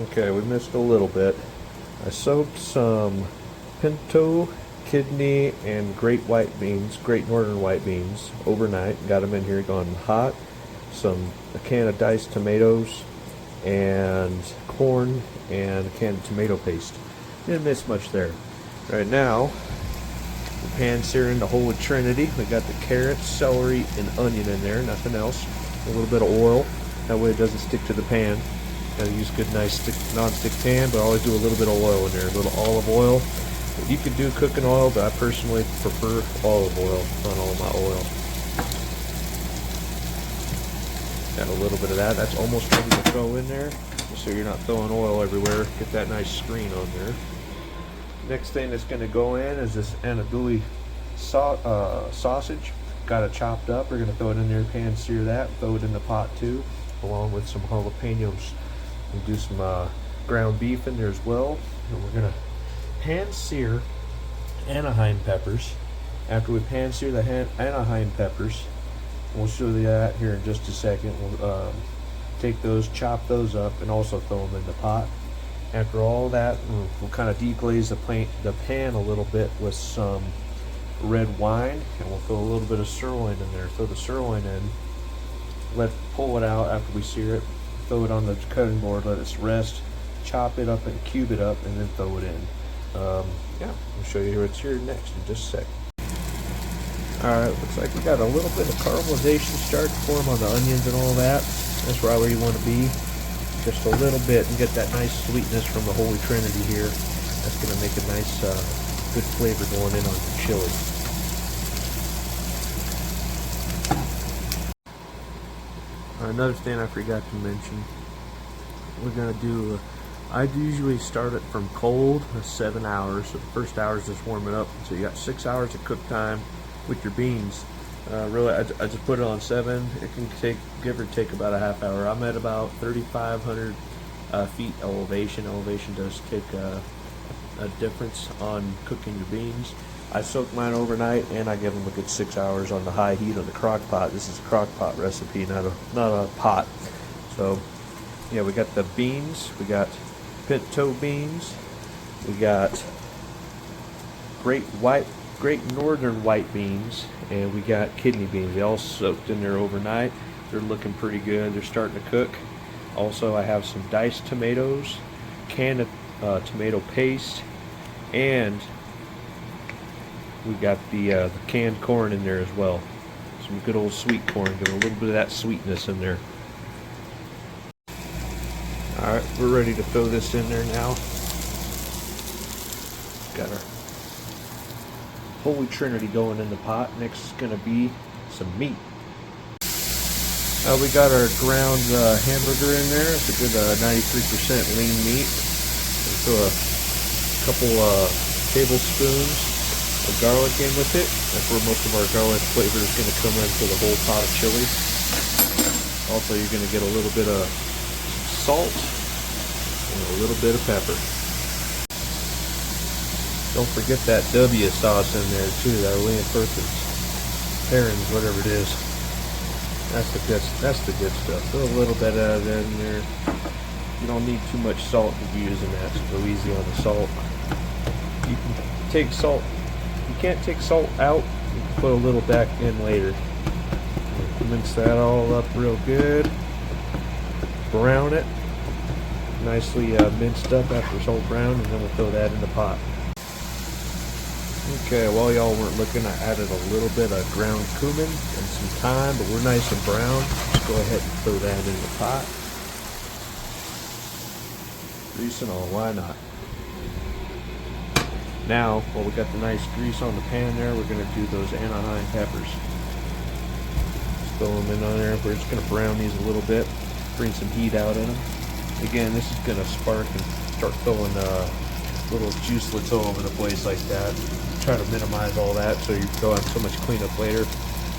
Okay, we missed a little bit. I soaked some pinto, kidney, and great northern white beans overnight. Got them in here gone hot. A can of diced tomatoes, and corn, and a can of tomato paste. Didn't miss much there. Right now, we're pan searing the Holy Trinity. We got the carrots, celery, and onion in there, nothing else. A little bit of oil, that way it doesn't stick to the pan. Gotta use a good, nice non-stick pan, but I always do a little bit of oil in there, a little olive oil. You could do cooking oil, but I personally prefer olive oil on all my oil. Got a little bit of that. That's almost ready to throw in there, just so you're not throwing oil everywhere. Get that nice screen on there. Next thing that's going to go in is this andouille sausage. Got it chopped up. We're going to throw it in there, pan sear that, throw it in the pot too, along with some jalapenos. We'll do some ground beef in there as well. And we're going to pan sear Anaheim peppers. After we pan sear the Anaheim peppers, we'll show you that here in just a second. We'll take those, chop those up, and also throw them in the pot. After all that, we'll kind of deglaze the pan a little bit with some red wine, and we'll throw a little bit of sirloin in there. Throw the sirloin in, pull it out after we sear it, throw it on the cutting board, let it rest, chop it up and cube it up, and then throw it in. Yeah, I'll show you what's here next in just a sec. Alright, looks like we got a little bit of caramelization starting to form on the onions and all that. That's right where you want to be. Just a little bit, and get that nice sweetness from the Holy Trinity here. That's going to make a nice, good flavor going in on your chili. Another thing I forgot to mention, we're going to do, I usually start it from cold, 7 hours. So the first hour is just warming up. So you got 6 hours of cook time with your beans. Really, I just put it on 7. It can give or take about a half hour. I'm at about 3,500 feet elevation. Elevation does take a difference on cooking your beans. I soak mine overnight, and I give them a good 6 hours on the high heat on the crock pot. This is a crock pot recipe, not a pot. So, yeah, we got the beans. We got pinto beans. We got great northern white beans, and we got kidney beans. They all soaked in there overnight. They're looking pretty good. They're starting to cook. Also, I have some diced tomatoes, can of tomato paste, and we got the canned corn in there as well. Some good old sweet corn. Get a little bit of that sweetness in there. Alright, we're ready to throw this in there now. Got our Holy Trinity going in the pot. Next is going to be some meat. We got our ground hamburger in there. It's a good 93% lean meat. We'll throw a couple tablespoons of garlic in with it. That's where most of our garlic flavor is going to come in for the whole pot of chili. Also, you're going to get a little bit of salt and a little bit of pepper. Don't forget that W sauce in there too, that William Perkins, Perrins, whatever it is. That's the good stuff. Throw a little bit of it in there. You don't need too much salt to be using that, so go easy on the salt. You can take salt. You can't take salt out. You can put a little back in later. Mince that all up real good. Brown it. Nicely minced up after it's all brown, and then we'll throw that in the pot. Okay, while y'all weren't looking, I added a little bit of ground cumin and some thyme, but we're nice and brown. Just go ahead and throw that in the pot. Grease and all, why not? Now, while we got the nice grease on the pan there, we're going to do those Anaheim peppers. Just throw them in on there. We're just going to brown these a little bit, bring some heat out in them. Again, this is going to spark and start throwing little juicelets all over the place like that. Try to minimize all that so you don't have so much cleanup later.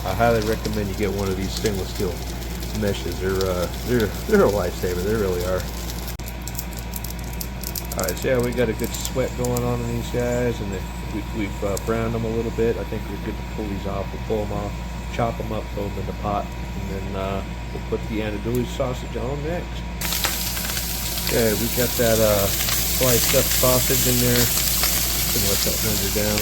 I highly recommend you get one of these stainless steel meshes. They're a lifesaver. They really are. All right, so yeah, we got a good sweat going on in these guys, and we've browned them a little bit. I think we're good to pull these off. We'll pull them off, chop them up, throw them in the pot, and then we'll put the andouille sausage on next. Okay, we got that sliced up sausage in there. Gonna let that render down.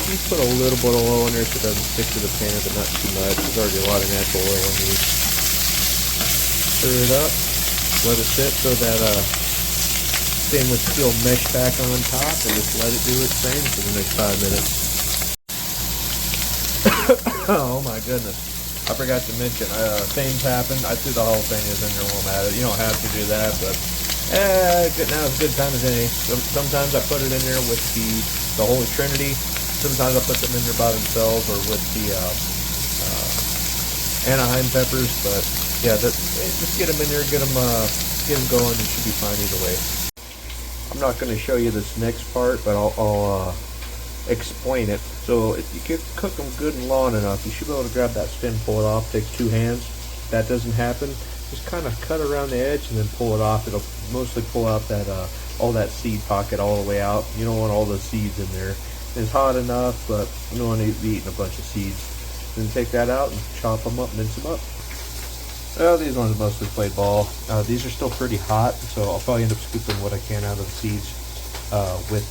Just put a little bit of oil in there so it doesn't stick to the pan, but not too much. There's already a lot of natural oil in these. Stir it up. Let it sit so that stainless steel mesh back on top, and just let it do its thing for the next 5 minutes. Oh my goodness. I forgot to mention, things happened. I threw the whole thing in there while I'm at it. You don't have to do that, but now it's a good time as any. Sometimes I put it in there with the Holy Trinity. Sometimes I put them in there by themselves or with the Anaheim peppers. But yeah, just get them in there, get them going. It should be fine either way. I'm not going to show you this next part, but I'll explain it. So if you cook them good and long enough, you should be able to grab that stem, pull it off, take 2 hands. If that doesn't happen, just kind of cut around the edge and then pull it off. It'll mostly pull out that all that seed pocket all the way out. You don't want all the seeds in there. It's hot enough, but you don't want to be eating a bunch of seeds. Then take that out and chop them up, mince them up. Well, these ones mostly played ball. These are still pretty hot, so I'll probably end up scooping what I can out of the seeds with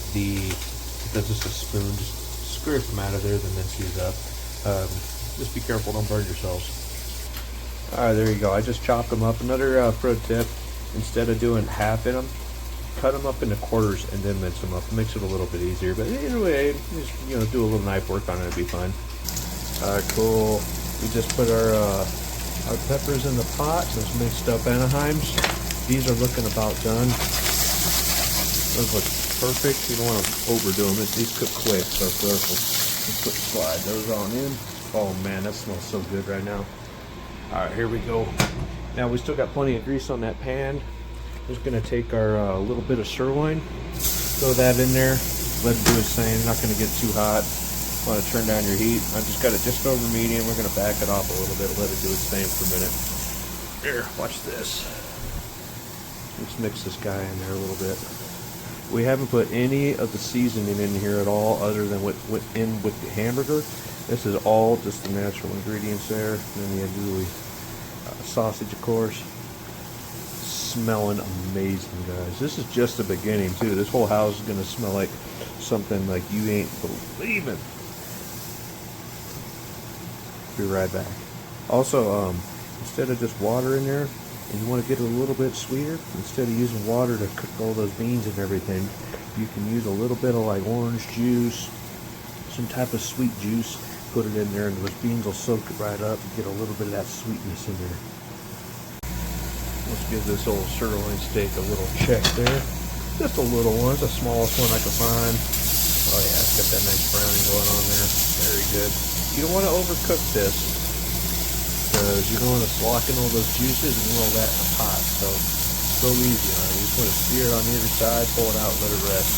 just a spoon. Just scrape them out of there, then mince these up. Just be careful, don't burn yourselves. Alright, there you go. I just chopped them up. Another pro tip, instead of doing half in them, cut them up into quarters and then mince them up. It makes it a little bit easier, but either way, just do a little knife work on it, it'll be fine. Alright, cool. We just put our peppers in the pot, those mixed up Anaheims. These are looking about done. Those look perfect. You don't want to overdo them. These cook quick, so careful. Just put slide those on in. Oh man, that smells so good right now. Alright, here we go. Now we still got plenty of grease on that pan. Just gonna take our little bit of sirloin, throw that in there, let it do its thing. Not gonna get too hot. Want to turn down your heat. I just got it just over medium. We're gonna back it off a little bit, let it do its thing for a minute. Here, watch this. Let's mix this guy in there a little bit. We haven't put any of the seasoning in here at all other than what went in with the hamburger. This is all just the natural ingredients there. And then the andouille sausage, of course. Smelling amazing, guys. This is just the beginning, too. This whole house is going to smell like something like you ain't believing. Be right back. Also, instead of just water in there, and you want to get it a little bit sweeter, instead of using water to cook all those beans and everything, you can use a little bit of like orange juice, some type of sweet juice, put it in there, and those beans will soak it right up and get a little bit of that sweetness in there. Let's give this old sirloin steak a little check there. Just a little one. It's the smallest one I could find. Oh yeah, it's got that nice browning going on there. Very good. You don't want to overcook this, because you don't want to slacken all those juices and all that in the pot. So easy on it. You just want to sear it on either side, pull it out, let it rest.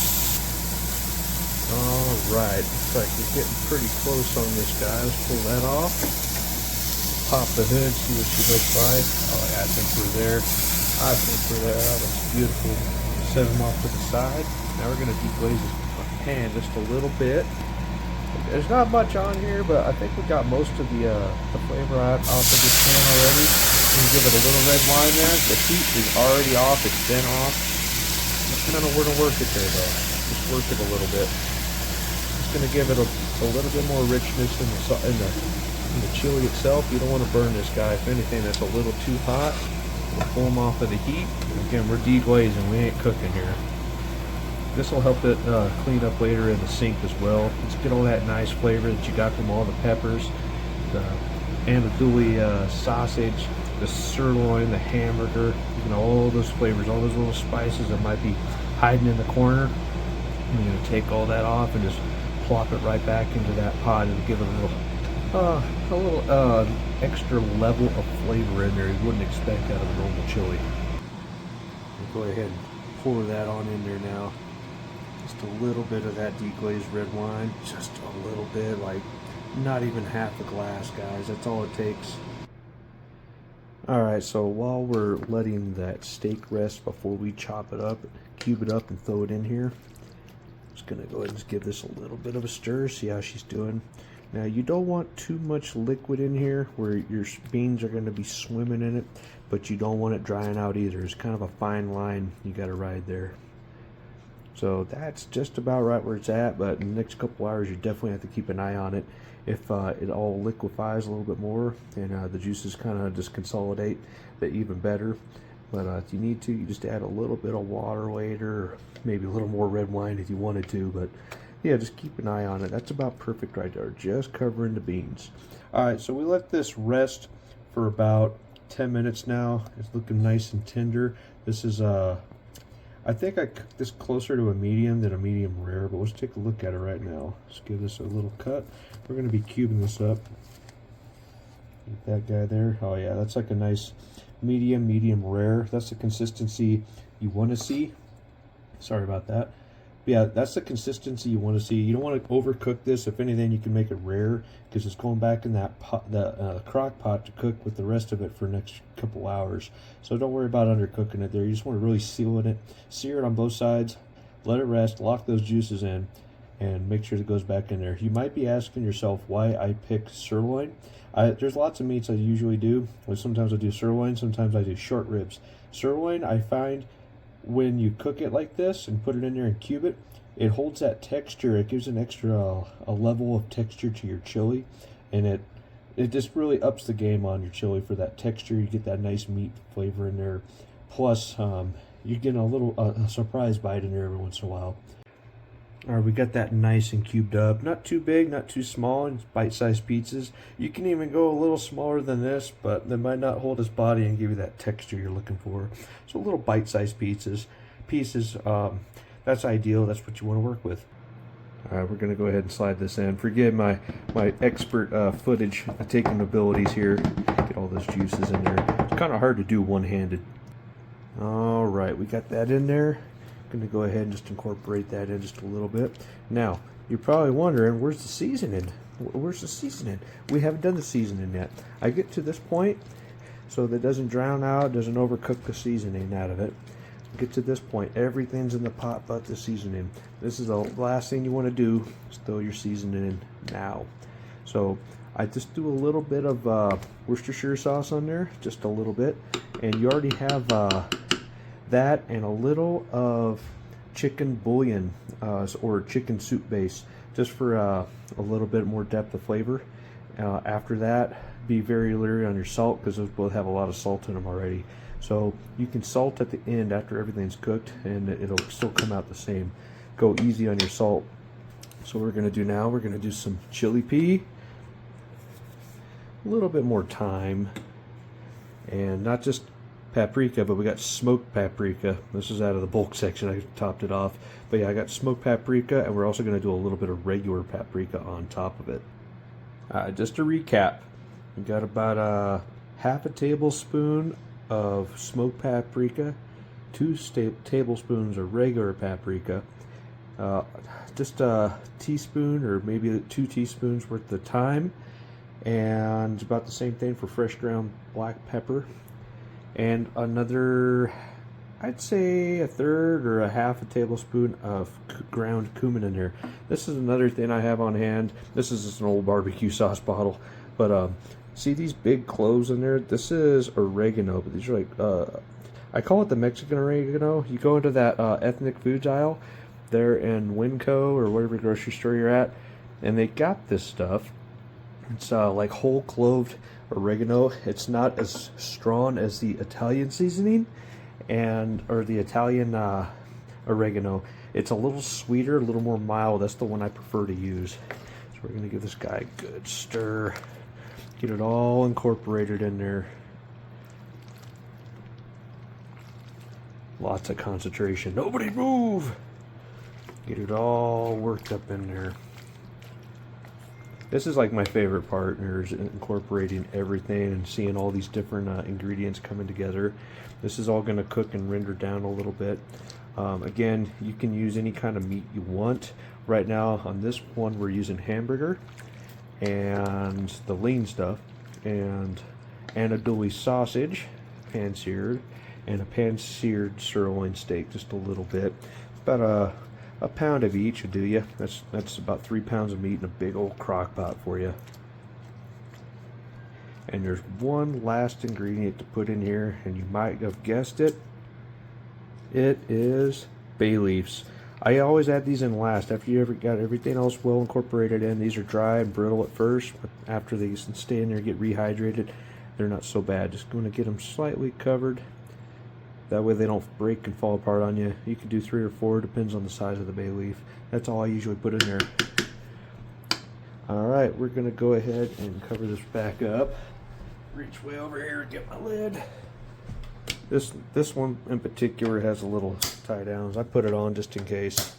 Alright, looks like we're getting pretty close on this guy. Let's pull that off. Pop the hood, see what she looks like. Oh yeah, I think we're there. That looks beautiful. Set them off to the side. Now we're going to deglaze this pan just a little bit. There's not much on here, but I think we got most of the flavor out off of this pan already. We give it a little red wine there. The heat is already off. It's been off. Just kind of want to work it there, though. Just work it a little bit. Just going to give it a little bit more richness in the chili itself. You don't want to burn this guy. If anything, that's a little too hot. We'll pull them off of the heat. Again, we're deglazing. We ain't cooking here. This will help it clean up later in the sink as well. Let's get all that nice flavor that you got from all the peppers, the andouille sausage, the sirloin, the hamburger, all those flavors, all those little spices that might be hiding in the corner. I'm going to take all that off and just plop it right back into that pot and give it a little extra level of flavor in there you wouldn't expect out of a normal chili. We'll go ahead and pour that on in there now. Just a little bit of that deglazed red wine, just a little bit, like not even half a glass, guys. That's all it takes. Alright, so while we're letting that steak rest before we chop it up, cube it up and throw it in here, I'm just going to go ahead and just give this a little bit of a stir, see how she's doing. Now you don't want too much liquid in here where your beans are going to be swimming in it, but you don't want it drying out either. It's kind of a fine line you got to ride there. So that's just about right where it's at, but in the next couple hours you definitely have to keep an eye on it. If it all liquefies a little bit more and the juices kind of just consolidate, that even better. But if you need to, you just add a little bit of water later, or maybe a little more red wine if you wanted to. But yeah, just keep an eye on it. That's about perfect right there, just covering the beans. All right, so we let this rest for about 10 minutes now. It's looking nice and tender. This is I think I cooked this closer to a medium than a medium rare, but let's take a look at it right now. Let's give this a little cut. We're going to be cubing this up. Get that guy there. Oh yeah, that's like a nice medium rare. That's the consistency you want to see. Sorry about that. But yeah, that's the consistency you want to see. You don't want to overcook this. If anything, you can make it rare because it's going back in that pot, the crock pot, to cook with the rest of it for the next couple hours. So don't worry about undercooking it there. You just want to really seal it, sear it on both sides, let it rest, lock those juices in, and make sure it goes back in there. You might be asking yourself why I pick sirloin. There's lots of meats I usually do. Sometimes I do sirloin, sometimes I do short ribs. Sirloin, I find when you cook it like this and put it in there and cube it, it holds that texture. It gives an extra a level of texture to your chili, and it just really ups the game on your chili for that texture. You get that nice meat flavor in there. Plus, you get a little surprise bite in there every once in a while. All right, we got that nice and cubed up. Not too big, not too small, and bite-sized pizzas. You can even go a little smaller than this, but they might not hold its body and give you that texture you're looking for. So little bite-sized pieces, that's ideal. That's what you want to work with. All right, we're going to go ahead and slide this in. Forgive my expert footage taking abilities here. Get all those juices in there. It's kind of hard to do one-handed. All right, we got that in there. Going to go ahead and just incorporate that in just a little bit. Now, you're probably wondering, where's the seasoning? Where's the seasoning? We haven't done the seasoning yet. I get to this point so that it doesn't drown out, doesn't overcook the seasoning out of it. Get to this point, everything's in the pot but the seasoning. This is the last thing you want to do, is throw your seasoning in now. So I just do a little bit of Worcestershire sauce on there, just a little bit, and you already have that and a little of chicken bouillon or chicken soup base, just for a little bit more depth of flavor. After that, be very leery on your salt because those both have a lot of salt in them already. So you can salt at the end after everything's cooked and it'll still come out the same. Go easy on your salt. So what we're going to do now, we're going to do some chili pea, a little bit more thyme, and not just paprika, but we got smoked paprika. This is out of the bulk section. I topped it off. But yeah, I got smoked paprika, and we're also going to do a little bit of regular paprika on top of it. Just to recap, we got about half a tablespoon of smoked paprika, 2 tablespoons of regular paprika, just a teaspoon or maybe 2 teaspoons worth of thyme, and about the same thing for fresh ground black pepper, and another, I'd say a third or a half a tablespoon of ground cumin in there. This is another thing I have on hand. This is just an old barbecue sauce bottle, but see these big cloves in there? This is oregano, but these are like, I call it the Mexican oregano. You go into that ethnic foods aisle there in Winco or whatever grocery store you're at, and they got this stuff. It's like whole cloved oregano. It's not as strong as the Italian seasoning or the Italian oregano. It's a little sweeter, a little more mild. That's the one I prefer to use. So we're gonna give this guy a good stir. Get it all incorporated in there. Lots of concentration. Nobody move! Get it all worked up in there. This is like my favorite part, is incorporating everything and seeing all these different ingredients coming together. This is all going to cook and render down a little bit. Again, you can use any kind of meat you want. Right now on this one we're using hamburger and the lean stuff, and andouille sausage, pan-seared, and a pan-seared sirloin steak, just a little bit. About a pound of each would do you. That's about 3 pounds of meat in a big old crock pot for you. And there's one last ingredient to put in here, and you might have guessed it. It is bay leaves. I always add these in last after you ever got everything else well incorporated in. These are dry and brittle at first, but after they stay in there and get rehydrated, they're not so bad. Just going to get them slightly covered. That way they don't break and fall apart on you. You can do 3 or 4, depends on the size of the bay leaf. That's all I usually put in there. Alright, we're going to go ahead and cover this back up. Reach way over here and get my lid. This one in particular has a little tie downs. I put it on just in case.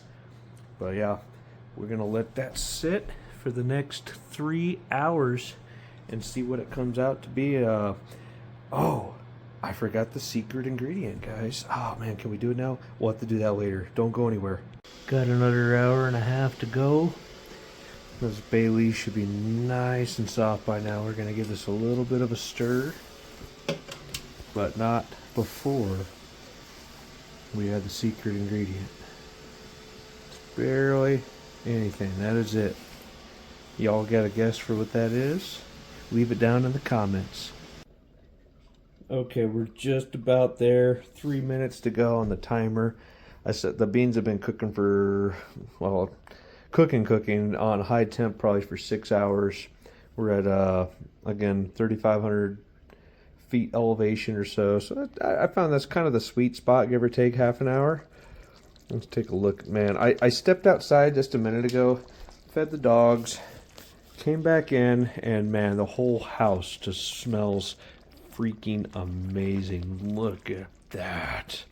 But yeah, we're going to let that sit for the next 3 hours and see what it comes out to be. Oh, I forgot the secret ingredient, guys. Oh man, can we do it now? We'll have to do that later. Don't go anywhere. Got another hour and a half to go. Those bay leaves should be nice and soft by now. We're going to give this a little bit of a stir, but not before we add the secret ingredient. It's barely anything. That is it. Y'all got a guess for what that is? Leave it down in the comments. Okay, we're just about there. 3 minutes to go on the timer. I said the beans have been cooking for, well, cooking on high temp probably for 6 hours. We're at again 3,500 feet elevation or so. So I found that's kind of the sweet spot, give or take half an hour. Let's take a look. Man, I stepped outside just a minute ago, fed the dogs, came back in, and man, the whole house just smells freaking amazing. Look at that.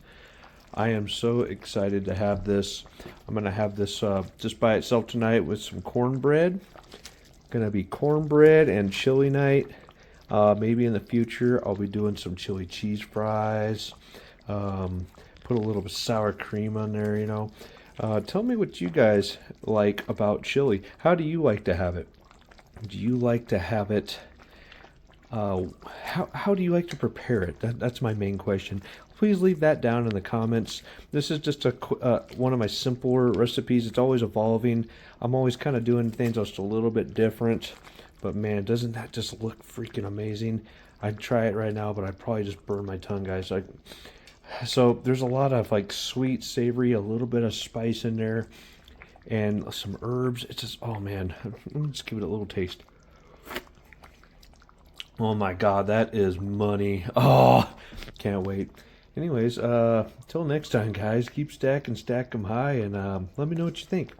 I am so excited to have this. I'm going to have this just by itself tonight with some cornbread. Going to be cornbread and chili night. Maybe in the future I'll be doing some chili cheese fries. Put a little bit of sour cream on there, you know. Tell me what you guys like about chili. How do you like to have it? Do you like to have it? How do you like to prepare it? That's my main question. Please leave that down in the comments. This is just one of my simpler recipes. It's always evolving. I'm always kind of doing things just a little bit different. But man, doesn't that just look freaking amazing? I'd try it right now, but I'd probably just burn my tongue, guys. So there's a lot of like sweet, savory, a little bit of spice in there, and some herbs. It's just, oh man, let me just give it a little taste. Oh my God, that is money. Oh, can't wait. Anyways, till next time, guys, keep stacking, stack them high, and let me know what you think.